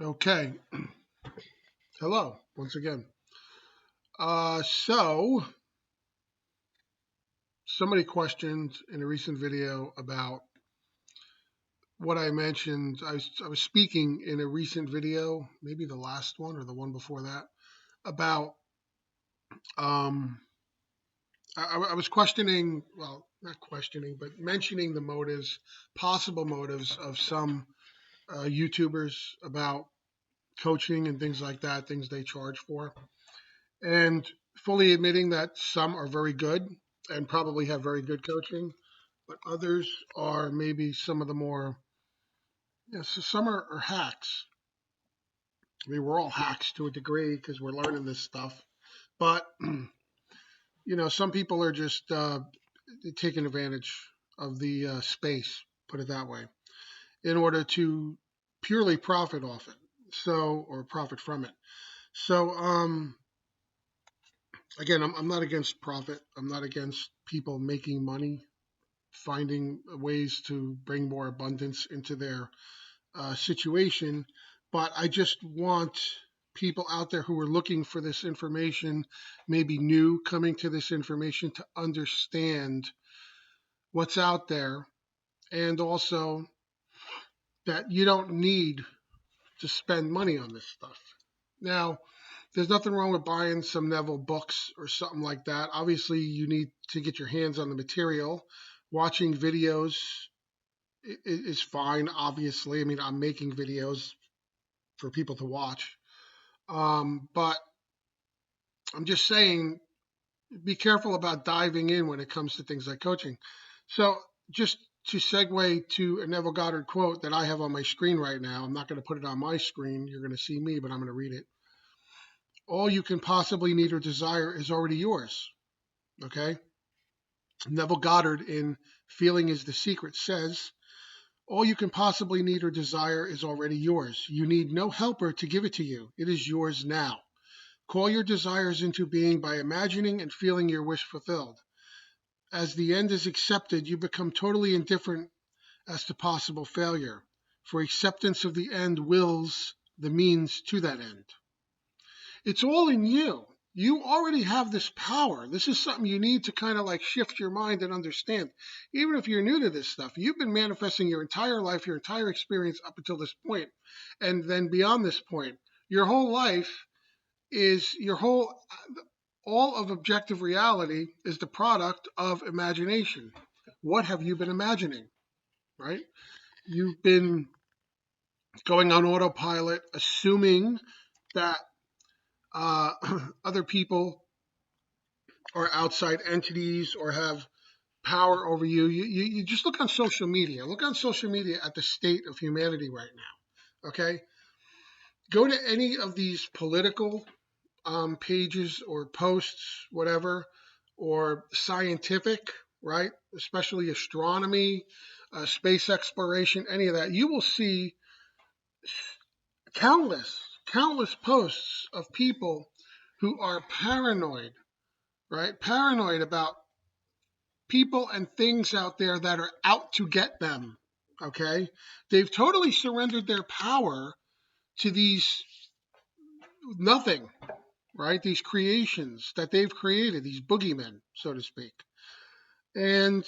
Okay. Hello, once again. So somebody questioned in a recent video about what I mentioned. I was speaking in a recent video, maybe the last one or the one before that, about um, I was questioning, well, not questioning, but mentioning the motives, possible motives of some YouTubers about coaching and things like that, things they charge for, and fully admitting that some are very good and probably have very good coaching, but others are maybe some of the more, so some are hacks. I mean, we're all hacks to a degree because we're learning this stuff, but some people are just taking advantage of the space, put it that way, in order to purely profit off it, or profit from it. So, again, I'm not against profit. I'm not against people making money, finding ways to bring more abundance into their situation. But I just want people out there who are looking for this information, maybe new, coming to this information, to understand what's out there, and also that you don't need to spend money on this stuff. Now, there's nothing wrong with buying some Neville books or something like that. Obviously, you need to get your hands on the material. Watching videos is fine, obviously. I mean, I'm making videos for people to watch. But I'm just saying, be careful about diving in when it comes to things like coaching. So, just to segue to a Neville Goddard quote that I have on my screen right now, I'm not going to put it on my screen. You're going to see me, but I'm going to read it. All you can possibly need or desire is already yours. Okay? Neville Goddard in Feeling is the Secret says, all you can possibly need or desire is already yours. You need no helper to give it to you. It is yours now. Call your desires into being by imagining and feeling your wish fulfilled. As the end is accepted, you become totally indifferent as to possible failure, for acceptance of the end wills the means to that end. It's all in you. You already have this power. This is something you need to kind of like shift your mind and understand. Even if you're new to this stuff, you've been manifesting your entire life, your entire experience up until this point, and then beyond this point. Your whole life is all of objective reality is the product of imagination. What have you been imagining, right? You've been going on autopilot, assuming that uh, other people or outside entities or have power over you. You just look on social media. Look on social media at the state of humanity right now. Okay, go to any of these political pages or posts, whatever, or scientific, right? Especially astronomy, space exploration, any of that. You will see countless posts of people who are paranoid, right? Paranoid about people and things out there that are out to get them. Okay? They've totally surrendered their power to these nothing, right? These creations that they've created, these boogeymen, so to speak. And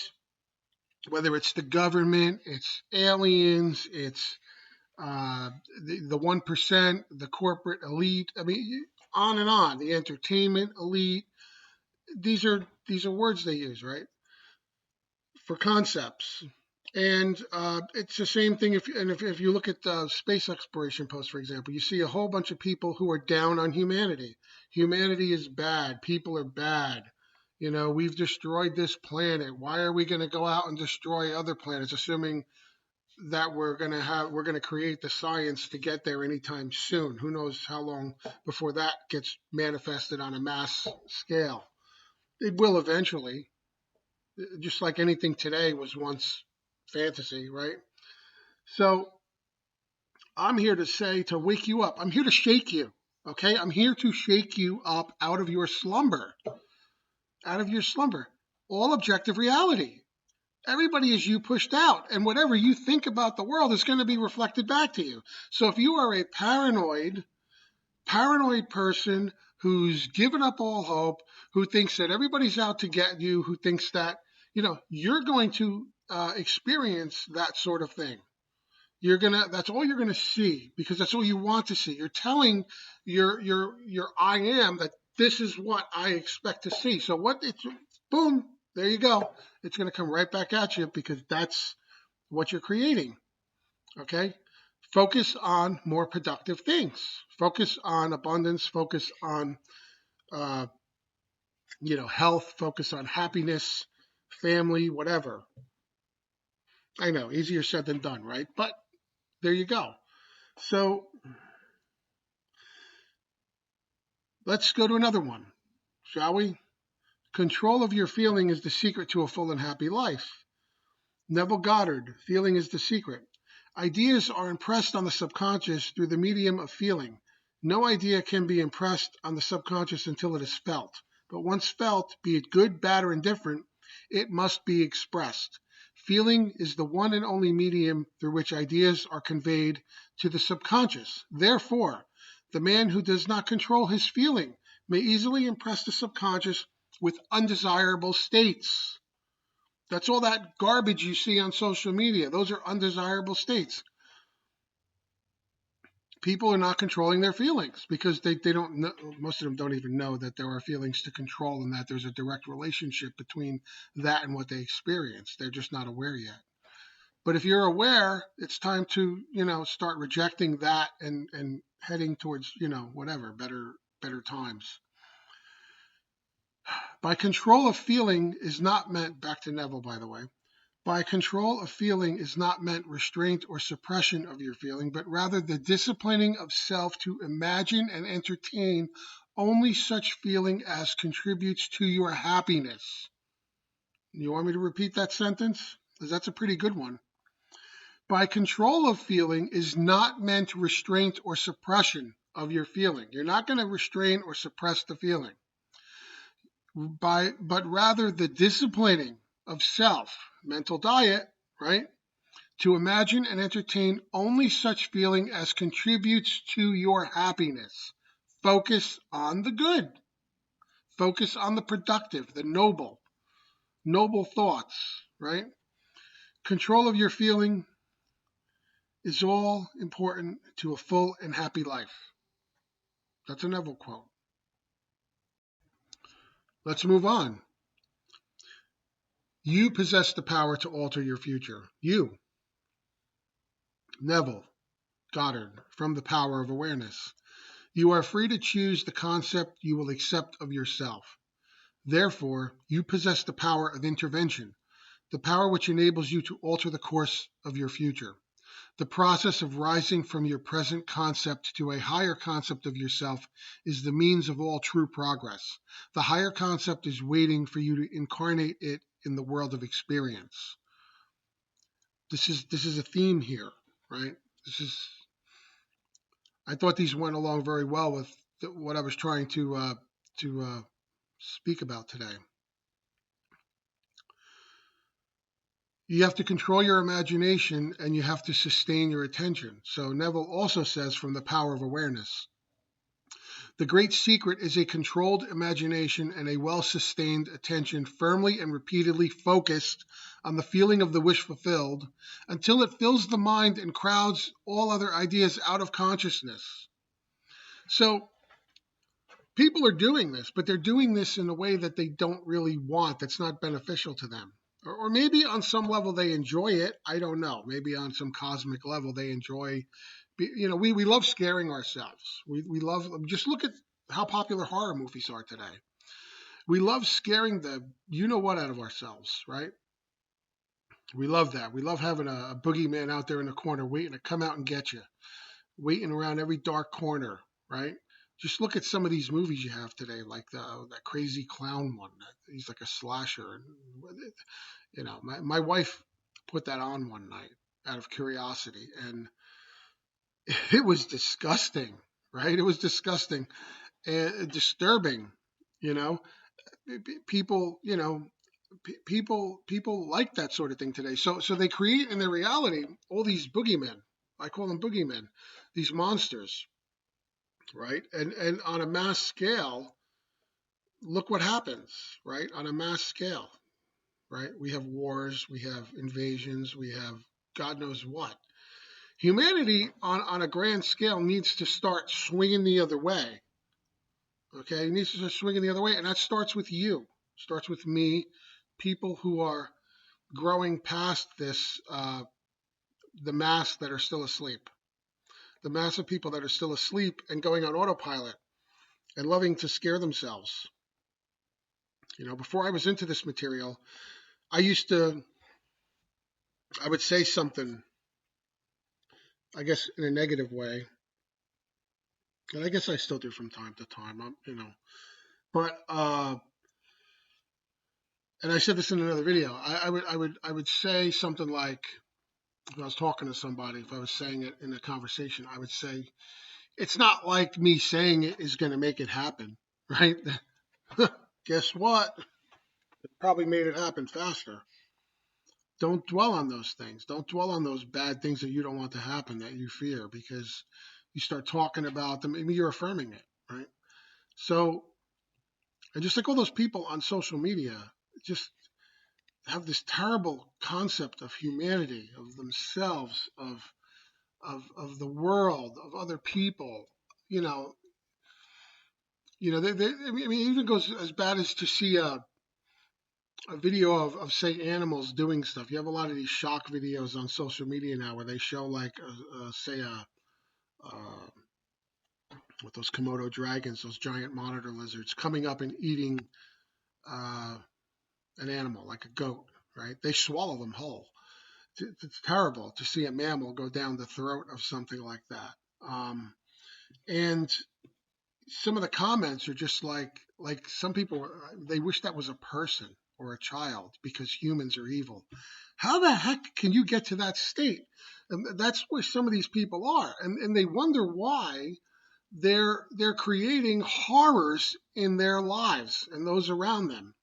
whether it's the government, it's aliens, it's the 1%, the corporate elite, I mean, on and on, the entertainment elite. These are words they use, right? For concepts. And it's the same thing if you look at the space exploration posts, for example, you see a whole bunch of people who are down on humanity. Humanity is bad. People are bad. We've destroyed this planet. Why are we going to go out and destroy other planets, assuming that we're going to create the science to get there anytime soon? Who knows how long before that gets manifested on a mass scale? It will eventually, just like anything today was once fantasy, right? So I'm here to say, to wake you up. I'm here to shake you. Okay? I'm here to shake you up out of your slumber. Out of your slumber. All objective reality. Everybody is you pushed out, and whatever you think about the world is going to be reflected back to you. So if you are a paranoid person who's given up all hope, who thinks that everybody's out to get you, who thinks that, you're going to experience that sort of thing. That's all you're gonna see, because that's all you want to see. You're telling your I am that this is what I expect to see. So what it's boom, there you go. It's gonna come right back at you, because that's what you're creating. Okay? Focus on more productive things. Focus on abundance, focus on uh, health, focus on happiness, family, whatever. I know, easier said than done, right? But there you go. So let's go to another one, shall we? Control of your feeling is the secret to a full and happy life. Neville Goddard, Feeling is the Secret. Ideas are impressed on the subconscious through the medium of feeling. No idea can be impressed on the subconscious until it is felt. But once felt, be it good, bad, or indifferent, it must be expressed. Feeling is the one and only medium through which ideas are conveyed to the subconscious. Therefore, the man who does not control his feeling may easily impress the subconscious with undesirable states. That's all that garbage you see on social media. Those are undesirable states. People are not controlling their feelings because they don't know, most of them don't even know that there are feelings to control, and that there's a direct relationship between that and what they experience. They're just not aware yet. But if you're aware, it's time to, start rejecting that and heading towards, whatever, better times. By control of feeling is not meant, back to Neville, by the way, by control of feeling is not meant restraint or suppression of your feeling, but rather the disciplining of self to imagine and entertain only such feeling as contributes to your happiness. You want me to repeat that sentence? Because that's a pretty good one. By control of feeling is not meant restraint or suppression of your feeling. You're not going to restrain or suppress the feeling. But rather the disciplining of self, mental diet, right? To imagine and entertain only such feeling as contributes to your happiness. Focus on the good. Focus on the productive, the noble thoughts, right? Control of your feeling is all important to a full and happy life. That's a Neville quote. Let's move on. You possess the power to alter your future. You, Neville Goddard, from The Power of Awareness. You are free to choose the concept you will accept of yourself. Therefore, you possess the power of intervention, the power which enables you to alter the course of your future. The process of rising from your present concept to a higher concept of yourself is the means of all true progress. The higher concept is waiting for you to incarnate it in the world of experience. This is a theme here, right? I thought these went along very well with what I was trying to speak about today. You have to control your imagination, and you have to sustain your attention. So Neville also says, from The Power of Awareness, the great secret is a controlled imagination and a well-sustained attention, firmly and repeatedly focused on the feeling of the wish fulfilled until it fills the mind and crowds all other ideas out of consciousness. So people are doing this, but they're doing this in a way that they don't really want, that's not beneficial to them. Or maybe on some level they enjoy it. I don't know. Maybe on some cosmic level they enjoy, we love scaring ourselves. We love, just look at how popular horror movies are today. We love scaring the you-know-what out of ourselves, right? We love that. We love having a boogeyman out there in the corner waiting to come out and get you, waiting around every dark corner, right? Just look at some of these movies you have today, like that crazy clown one. He's like a slasher. My wife put that on one night out of curiosity, and it was disgusting, right? It was disgusting and disturbing, People, People like that sort of thing today. So they create in their reality all these boogeymen. I call them boogeymen, these monsters, right? And on a mass scale, look what happens, right? On a mass scale, right? We have wars, we have invasions, we have God knows what. Humanity on a grand scale needs to start swinging the other way. Okay, it needs to start swinging the other way, and that starts with you, starts with me, people who are growing past this, the mass that are still asleep, the mass of people that are still asleep and going on autopilot and loving to scare themselves. Before I was into this material, I used to, I would say something, I guess, in a negative way, and I guess I still do from time to time. But and I said this in another video. I would say something like, if I was talking to somebody, if I was saying it in a conversation, I would say, it's not like me saying it is going to make it happen, right? Guess what? It probably made it happen faster. Don't dwell on those things. Don't dwell on those bad things that you don't want to happen, that you fear, because you start talking about them, maybe you're affirming it, right? So, and just like all those people on social media, just have this terrible concept of humanity, of themselves, of the world, of other people. You know, I mean, it even goes as bad as to see a video of say animals doing stuff. You have a lot of these shock videos on social media now where they show like say uh, with those Komodo dragons, those giant monitor lizards coming up and eating uh, an animal like a goat, right? They swallow them whole. It's terrible to see a mammal go down the throat of something like that. And some of the comments are just like some people, they wish that was a person or a child because humans are evil. How the heck can you get to that state? And that's where some of these people are, and they wonder why they're creating horrors in their lives and those around them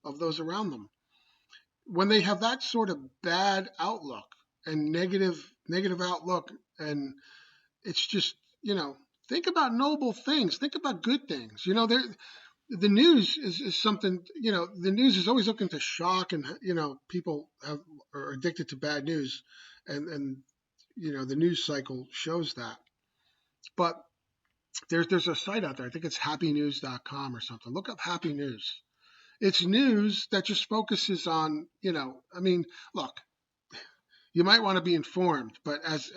when they have that sort of bad outlook and negative outlook. And it's just, think about noble things, think about good things. The news is something, the news is always looking to shock, and people are addicted to bad news, and the news cycle shows that. But there's a site out there, I think it's happynews.com or something. Look up Happy News. It's news that just focuses on, I mean, look, you might want to be informed, but as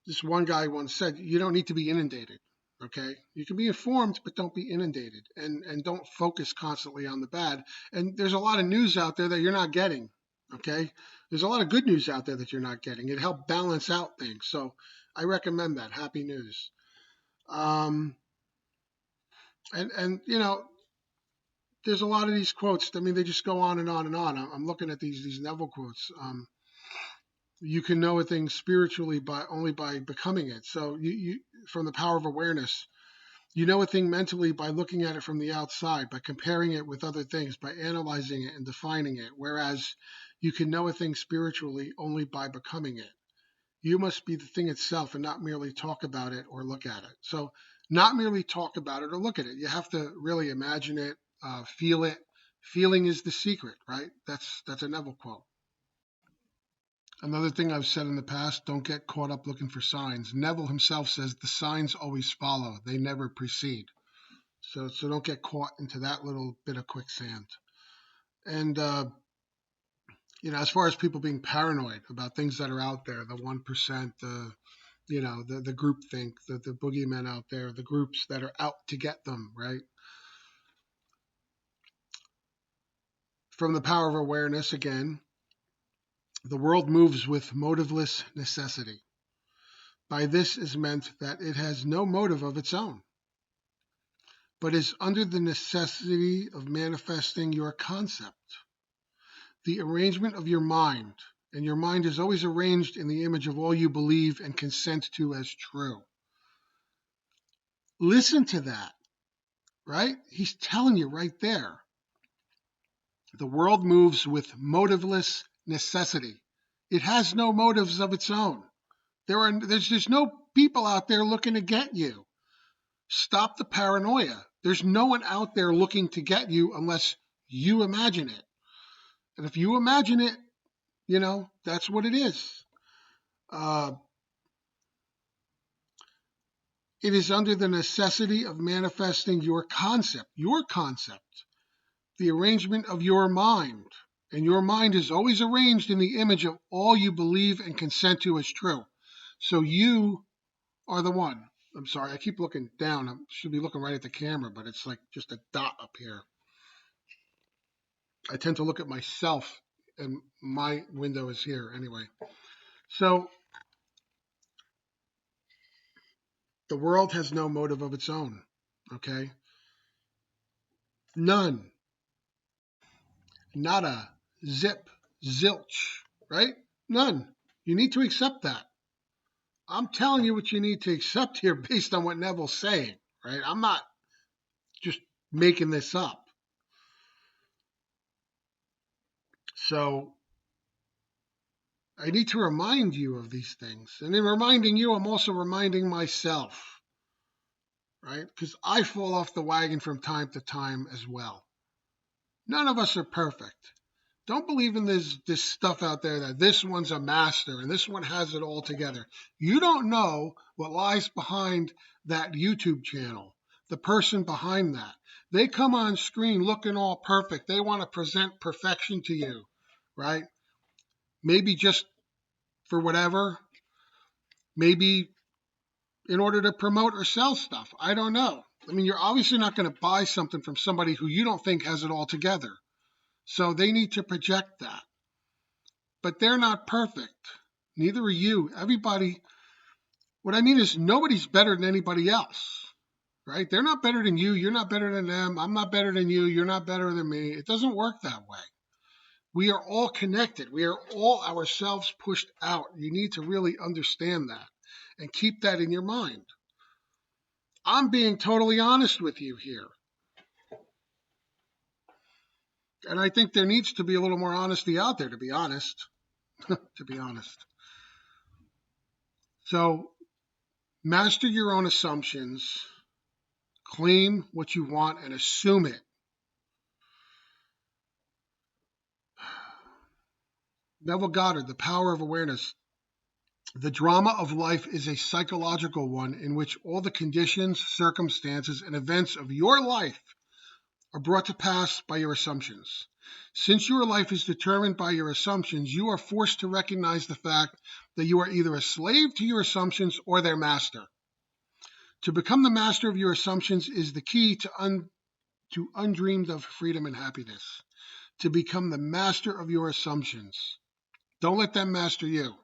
this one guy once said, you don't need to be inundated. Okay, you can be informed, but don't be inundated, and don't focus constantly on the bad. And there's a lot of news out there that you're not getting. Okay, there's a lot of good news out there that you're not getting. It helps balance out things. So I recommend that Happy News. Um, and there's a lot of these quotes. I mean, they just go on and on and on. I'm looking at these Neville quotes. You can know a thing spiritually by only by becoming it. So you from the power of awareness, you know a thing mentally by looking at it from the outside, by comparing it with other things, by analyzing it and defining it. Whereas you can know a thing spiritually only by becoming it. You must be the thing itself and not merely talk about it or look at it. So not merely talk about it or look at it. You have to really imagine it, feel it. Feeling is the secret, right? That's a Neville quote. Another thing I've said in the past, don't get caught up looking for signs. Neville himself says the signs always follow, they never precede. So don't get caught into that little bit of quicksand. And as far as people being paranoid about things that are out there, the 1%, the group think, the boogeymen out there, the groups that are out to get them, right? From the power of awareness, again, the world moves with motiveless necessity. By this is meant that it has no motive of its own, but is under the necessity of manifesting your concept. The arrangement of your mind, and your mind is always arranged in the image of all you believe and consent to as true. Listen to that, right? He's telling you right there. The world moves with motiveless necessity. It has no motives of its own. There's no people out there looking to get you. Stop the paranoia. There's no one out there looking to get you unless you imagine it. And if you imagine it, that's what it is. Uh, it is under the necessity of manifesting your concept, the arrangement of your mind. And your mind is always arranged in the image of all you believe and consent to as true. So you are the one. I'm sorry, I keep looking down. I should be looking right at the camera, but it's like just a dot up here. I tend to look at myself, and my window is here anyway. So the world has no motive of its own, okay? None. Nada. Zip. Zilch. Right? None. You need to accept that. I'm telling you what you need to accept here based on what Neville's saying, right? I'm not just making this up. So I need to remind you of these things. And in reminding you, I'm also reminding myself, right? Because I fall off the wagon from time to time as well. None of us are perfect. Don't believe in this stuff out there that this one's a master and this one has it all together. You don't know what lies behind that YouTube channel, the person behind that. They come on screen looking all perfect. They want to present perfection to you, right? Maybe just for whatever, maybe in order to promote or sell stuff. I don't know. I mean, you're obviously not going to buy something from somebody who you don't think has it all together. So they need to project that. But they're not perfect. Neither are you. Everybody, what I mean is nobody's better than anybody else, right? They're not better than you. You're not better than them. I'm not better than you. You're not better than me. It doesn't work that way. We are all connected. We are all ourselves pushed out. You need to really understand that and keep that in your mind. I'm being totally honest with you here. And I think there needs to be a little more honesty out there, to be honest. To be honest. So, master your own assumptions, claim what you want, and assume it. Neville Goddard, The Power of Awareness. The drama of life is a psychological one in which all the conditions, circumstances, and events of your life are brought to pass by your assumptions. Since your life is determined by your assumptions, you are forced to recognize the fact that you are either a slave to your assumptions or their master. To become the master of your assumptions is the key to undreamed of freedom and happiness. To become the master of your assumptions. Don't let them master you.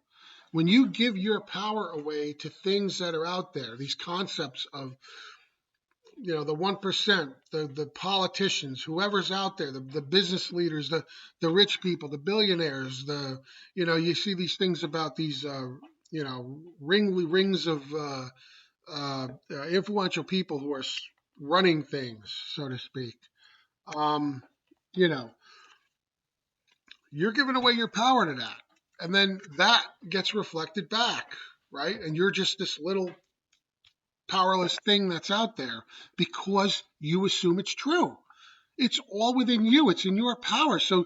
When you give your power away to things that are out there, these concepts of, the 1%, the politicians, whoever's out there, the business leaders, the rich people, the billionaires, you see these things about these, rings of influential people who are running things, so to speak. You're giving away your power to that. And then that gets reflected back, right? And you're just this little powerless thing that's out there because you assume it's true. It's all within you. It's in your power. So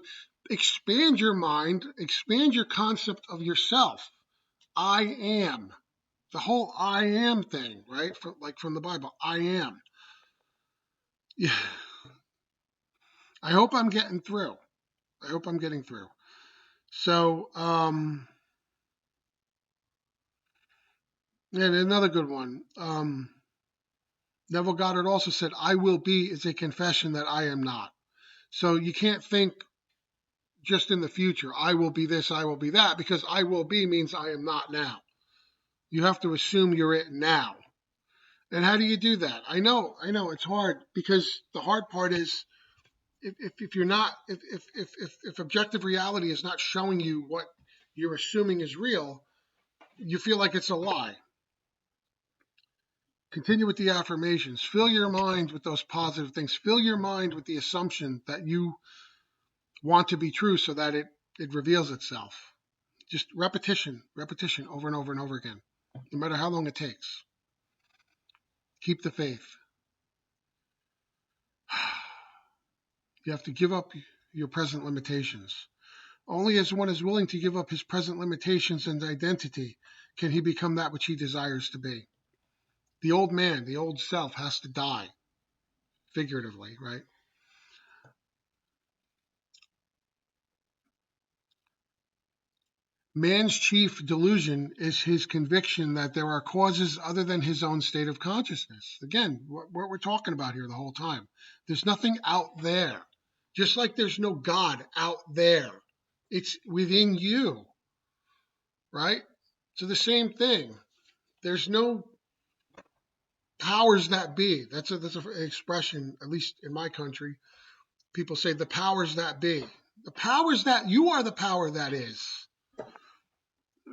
expand your mind, expand your concept of yourself. I am. The whole I am thing, right? From the Bible, I am. Yeah. I hope I'm getting through. So, and another good one. Neville Goddard also said, I will be is a confession that I am not. So you can't think just in the future, I will be this, I will be that, because I will be means I am not now. You have to assume you're it now. And how do you do that? I know it's hard, because the hard part is if you're not, if objective reality is not showing you what you're assuming is real, you feel like it's a lie. Continue with the affirmations. Fill your mind with those positive things. Fill your mind with the assumption that you want to be true so that it reveals itself. Just repetition, repetition over and over and over again, no matter how long it takes. Keep the faith. You have to give up your present limitations. Only as one is willing to give up his present limitations and identity can he become that which he desires to be. The old man, the old self has to die, figuratively, right? Man's chief delusion is his conviction that there are causes other than his own state of consciousness. Again, what we're talking about here the whole time. There's nothing out there. Just like there's no God out there. It's within you, right? So the same thing. There's no powers that be. That's an expression, at least in my country. People say the powers that be. The powers that you are the power that is.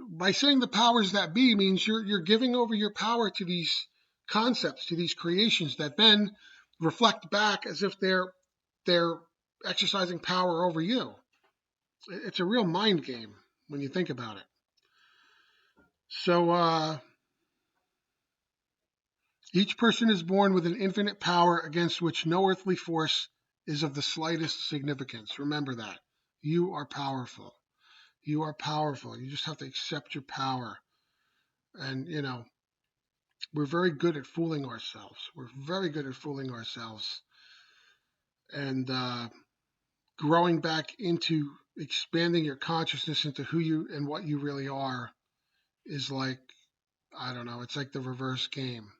By saying the powers that be means you're giving over your power to these concepts, to these creations that then reflect back as if they're exercising power over you. It's a real mind game when you think about it. So each person is born with an infinite power against which no earthly force is of the slightest significance. Remember that. You are powerful. You are powerful. You just have to accept your power. And, we're very good at fooling ourselves. We're very good at fooling ourselves. And growing back into expanding your consciousness into who you and what you really are is like, I don't know, it's like the reverse game.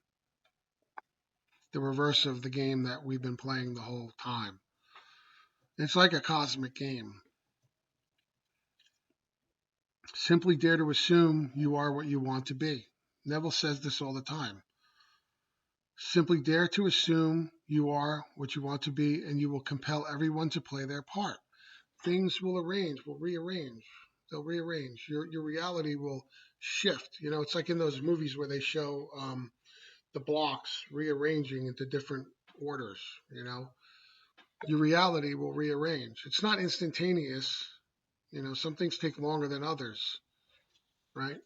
The reverse of the game that we've been playing the whole time. It's like a cosmic game. Simply dare to assume you are what you want to be. Neville says this all the time. Simply dare to assume you are what you want to be, and you will compel everyone to play their part. Things will rearrange. They'll rearrange. Your reality will shift. It's like in those movies where they show the blocks rearranging into different orders. Your reality will rearrange. It's not instantaneous. Some things take longer than others, right?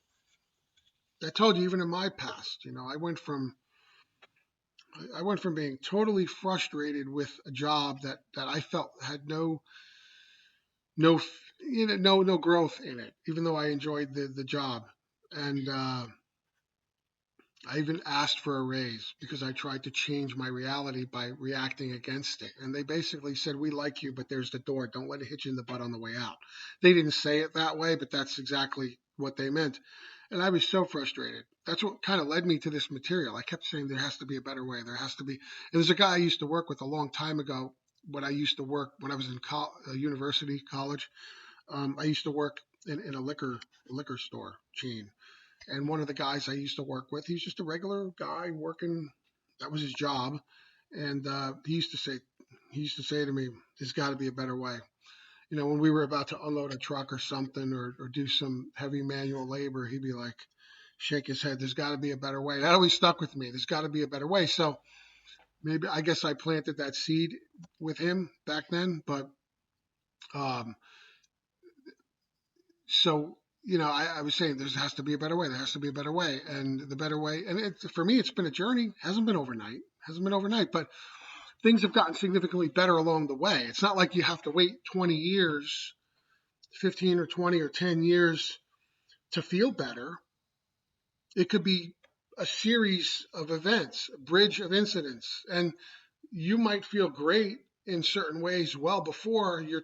I told you, even in my past, I went from being totally frustrated with a job that I felt had no growth in it, even though I enjoyed the job. And I even asked for a raise because I tried to change my reality by reacting against it. And they basically said, "We like you, but there's the door. Don't let it hit you in the butt on the way out." They didn't say it that way, but that's exactly what they meant. And I was so frustrated. That's what kind of led me to this material. I kept saying there has to be a better way. There has to be. There's a guy I used to work with a long time ago when I used to work when I was in college. I used to work in a liquor store chain. And one of the guys I used to work with, he was just a regular guy working. That was his job. And he used to say to me, "There's got to be a better way." When we were about to unload a truck or something or do some heavy manual labor, he'd be like, shake his head, "There's got to be a better way." That always stuck with me. There's got to be a better way. So maybe, I guess I planted that seed with him back then. But um, so, I was saying there has to be a better way. There has to be a better way. And the better way, and for me, it's been a journey. Hasn't been overnight, but things have gotten significantly better along the way. It's not like you have to wait 20 years, 15 or 20 or 10 years to feel better. It could be a series of events, a bridge of incidents. And you might feel great in certain ways well before your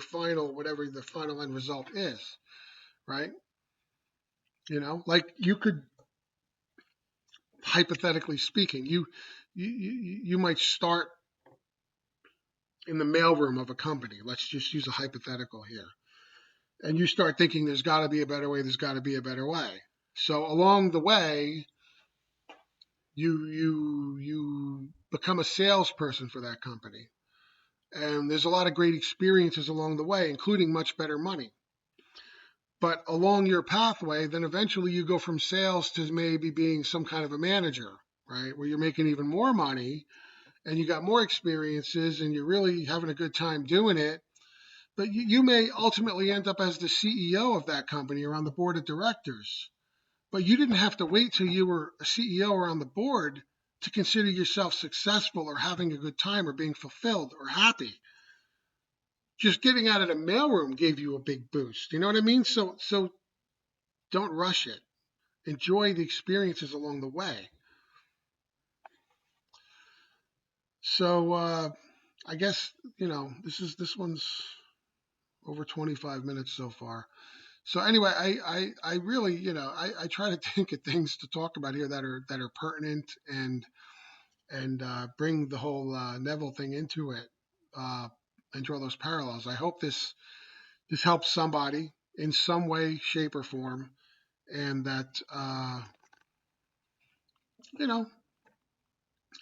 final, whatever the final end result is, right? Like you could, hypothetically speaking, you might start in the mailroom of a company. Let's just use a hypothetical here. And you start thinking there's got to be a better way. There's got to be a better way. So along the way, you become a salesperson for that company. And there's a lot of great experiences along the way, including much better money. But along your pathway, then eventually you go from sales to maybe being some kind of a manager, right? Where you're making even more money and you got more experiences and you're really having a good time doing it. But you may ultimately end up as the CEO of that company or on the board of directors. But you didn't have to wait till you were a CEO or on the board to consider yourself successful or having a good time or being fulfilled or happy. Just getting out of the mailroom gave you a big boost. You know what I mean? So don't rush it. Enjoy the experiences along the way. So I guess this one's over 25 minutes so far. So anyway, I really I try to think of things to talk about here that are pertinent and bring the whole Neville thing into it and draw those parallels. I hope this helps somebody in some way, shape, or form, and that you know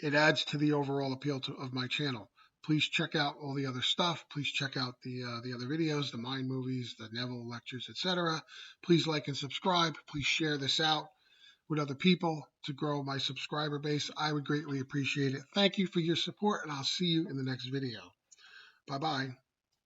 it adds to the overall appeal of my channel. Please check out all the other stuff. Please check out the other videos, the mind movies, the Neville lectures, etc. Please like and subscribe. Please share this out with other people to grow my subscriber base. I would greatly appreciate it. Thank you for your support, and I'll see you in the next video. Bye-bye.